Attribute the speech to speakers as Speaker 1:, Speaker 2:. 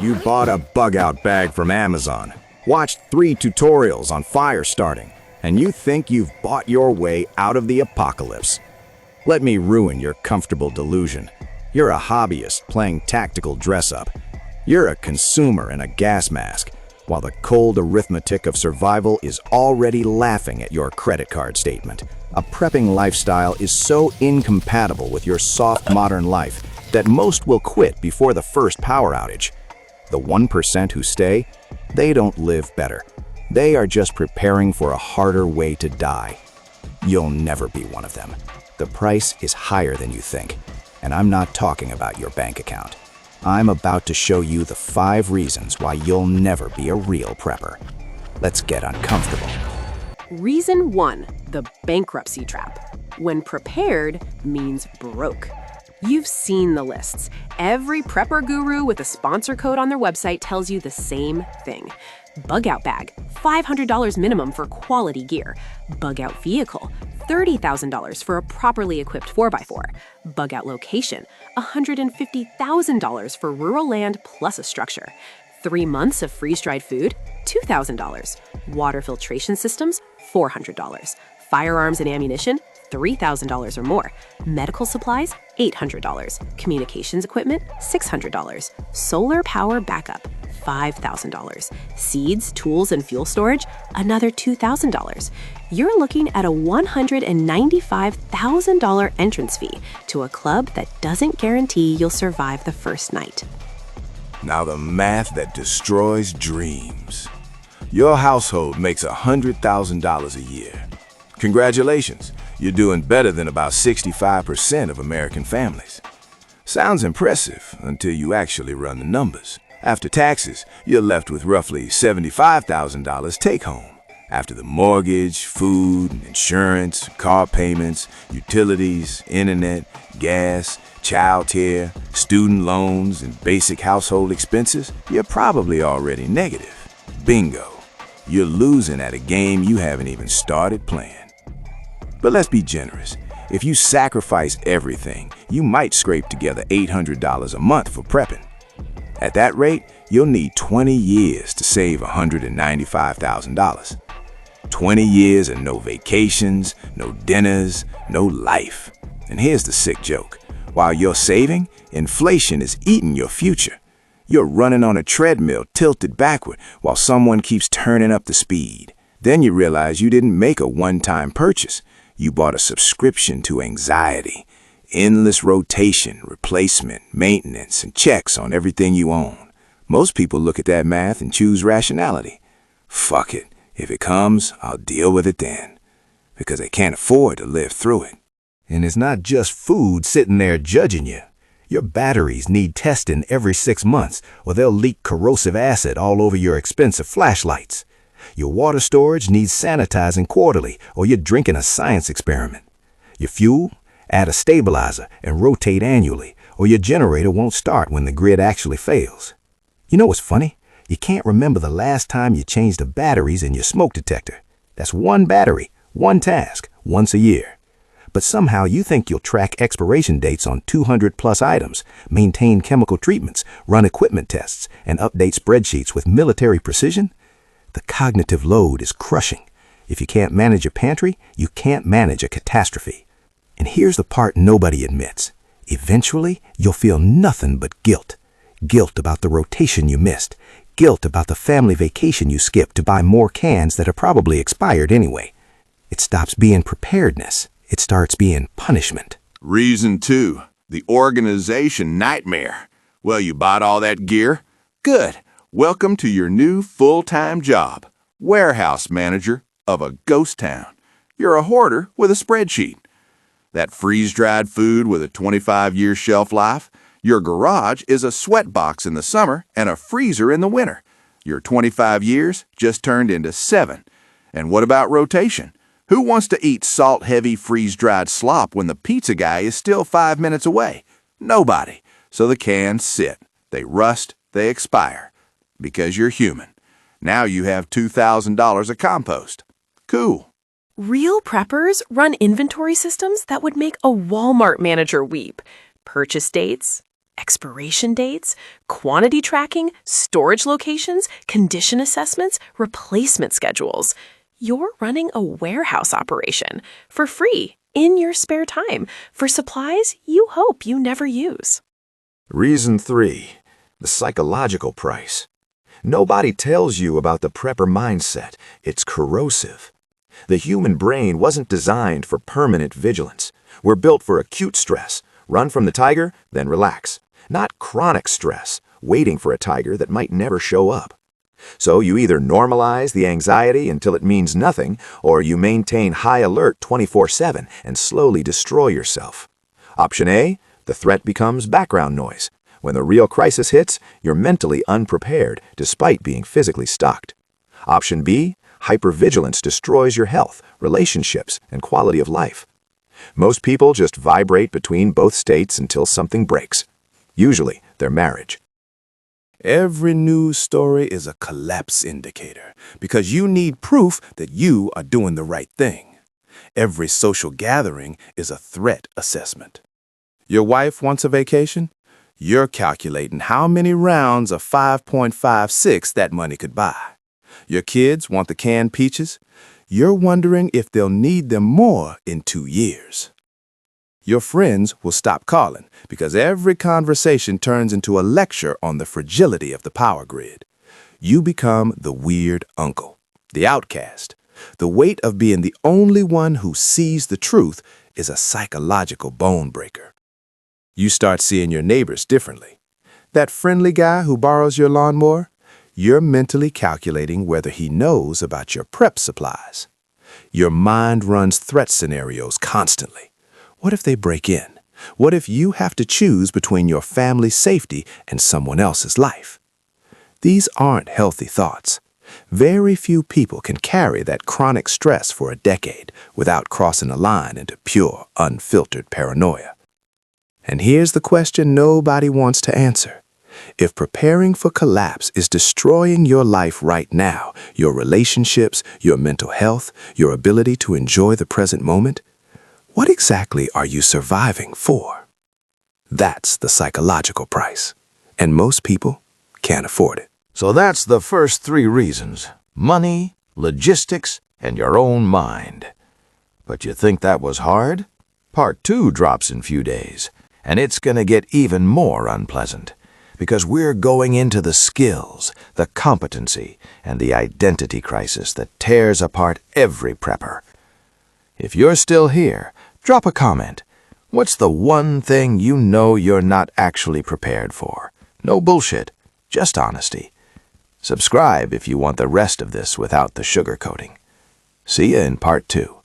Speaker 1: You bought a bug-out bag from Amazon, watched 3 tutorials on fire starting, and you think you've bought your way out of the apocalypse. Let me ruin your comfortable delusion. You're a hobbyist playing tactical dress-up. You're a consumer in a gas mask, while the cold arithmetic of survival is already laughing at your credit card statement. A prepping lifestyle is so incompatible with your soft modern life that most will quit before the first power outage. The 1% who stay, they don't live better. They are just preparing for a harder way to die. You'll never be one of them. The price is higher than you think, and I'm not talking about your bank account. I'm about to show you the 5 reasons why you'll never be a real prepper. Let's get uncomfortable.
Speaker 2: Reason 1, the bankruptcy trap. When prepared means broke. You've seen the lists. Every prepper guru with a sponsor code on their website tells you the same thing. Bug out bag, $500 minimum for quality gear. Bug out vehicle, $30,000 for a properly equipped 4x4. Bug out location, $150,000 for rural land plus a structure. 3 months of freeze-dried food, $2,000. Water filtration systems, $400. Firearms and ammunition, $3,000 or more. Medical supplies, $800. Communications equipment, $600. Solar power backup, $5,000. Seeds, tools, and fuel storage, another $2,000. You're looking at a $195,000 entrance fee to a club that doesn't guarantee you'll survive the first night.
Speaker 3: Now the math that destroys dreams. Your household makes $100,000 a year. Congratulations, you're doing better than about 65% of American families. Sounds impressive until you actually run the numbers. After taxes, you're left with roughly $75,000 take-home. After the mortgage, food, insurance, car payments, utilities, internet, gas, childcare, student loans, and basic household expenses, you're probably already negative. Bingo. You're losing at a game you haven't even started playing. But let's be generous. If you sacrifice everything, you might scrape together $800 a month for prepping. At that rate, you'll need 20 years to save $195,000. 20 years and no vacations, no dinners, no life. And here's the sick joke. While you're saving, inflation is eating your future. You're running on a treadmill tilted backward while someone keeps turning up the speed. Then you realize you didn't make a one-time purchase. You bought a subscription to anxiety, endless rotation, replacement, maintenance, and checks on everything you own. Most people look at that math and choose rationality. Fuck it. If it comes, I'll deal with it then. Because they can't afford to live through it.
Speaker 1: And it's not just food sitting there judging you. Your batteries need testing every 6 months, or they'll leak corrosive acid all over your expensive flashlights. Your water storage needs sanitizing quarterly, or you're drinking a science experiment. Your fuel? Add a stabilizer and rotate annually, or your generator won't start when the grid actually fails. You know what's funny? You can't remember the last time you changed the batteries in your smoke detector. That's one battery, one task, once a year. But somehow you think you'll track expiration dates on 200-plus items, maintain chemical treatments, run equipment tests, and update spreadsheets with military precision? The cognitive load is crushing. If you can't manage a pantry, you can't manage a catastrophe. And here's the part nobody admits. Eventually, you'll feel nothing but guilt. Guilt about the rotation you missed. Guilt about the family vacation you skipped to buy more cans that are probably expired anyway. It stops being preparedness. It starts being punishment.
Speaker 3: Reason 2, the organization nightmare. Well, you bought all that gear? Good. Welcome to your new full-time job, warehouse manager of a ghost town. You're a hoarder with a spreadsheet. That freeze-dried food with a 25-year shelf life. Your garage is a sweat box in the summer and a freezer in the winter. Your 25 years just turned into 7. And what about rotation? Who wants to eat salt-heavy freeze-dried slop when the pizza guy is still 5 minutes away? Nobody. So the cans sit. They rust. They expire. Because you're human. Now you have $2,000 of compost. Cool.
Speaker 2: Real preppers run inventory systems that would make a Walmart manager weep. Purchase dates, expiration dates, quantity tracking, storage locations, condition assessments, replacement schedules. You're running a warehouse operation for free in your spare time for supplies you hope you never use.
Speaker 4: Reason 3. The psychological price. Nobody tells you about the prepper mindset. It's corrosive. The human brain wasn't designed for permanent vigilance. We're built for acute stress. Run from the tiger, then relax. Not chronic stress, waiting for a tiger that might never show up. So you either normalize the anxiety until it means nothing, or you maintain high alert 24/7 and slowly destroy yourself. Option A, the threat becomes background noise. When the real crisis hits, you're mentally unprepared despite being physically stocked. Option B, hypervigilance destroys your health, relationships, and quality of life. Most people just vibrate between both states until something breaks. Usually, their marriage.
Speaker 3: Every news story is a collapse indicator because you need proof that you are doing the right thing. Every social gathering is a threat assessment. Your wife wants a vacation? You're calculating how many rounds of 5.56 that money could buy. Your kids want the canned peaches? You're wondering if they'll need them more in 2 years. Your friends will stop calling because every conversation turns into a lecture on the fragility of the power grid. You become the weird uncle, the outcast. The weight of being the only one who sees the truth is a psychological bone breaker. You start seeing your neighbors differently. That friendly guy who borrows your lawnmower, you're mentally calculating whether he knows about your prep supplies. Your mind runs threat scenarios constantly. What if they break in? What if you have to choose between your family's safety and someone else's life? These aren't healthy thoughts. Very few people can carry that chronic stress for a decade without crossing a line into pure, unfiltered paranoia. And here's the question nobody wants to answer. If preparing for collapse is destroying your life right now, your relationships, your mental health, your ability to enjoy the present moment, what exactly are you surviving for? That's the psychological price, and most people can't afford it.
Speaker 1: So that's the first 3 reasons: money, logistics, and your own mind. But you think that was hard? Part 2 drops in a few days, and it's going to get even more unpleasant, because we're going into the skills, the competency, and the identity crisis that tears apart every prepper. If you're still here, drop a comment. What's the one thing you know you're not actually prepared for? No bullshit, just honesty. Subscribe if you want the rest of this without the sugarcoating. See ya in part 2.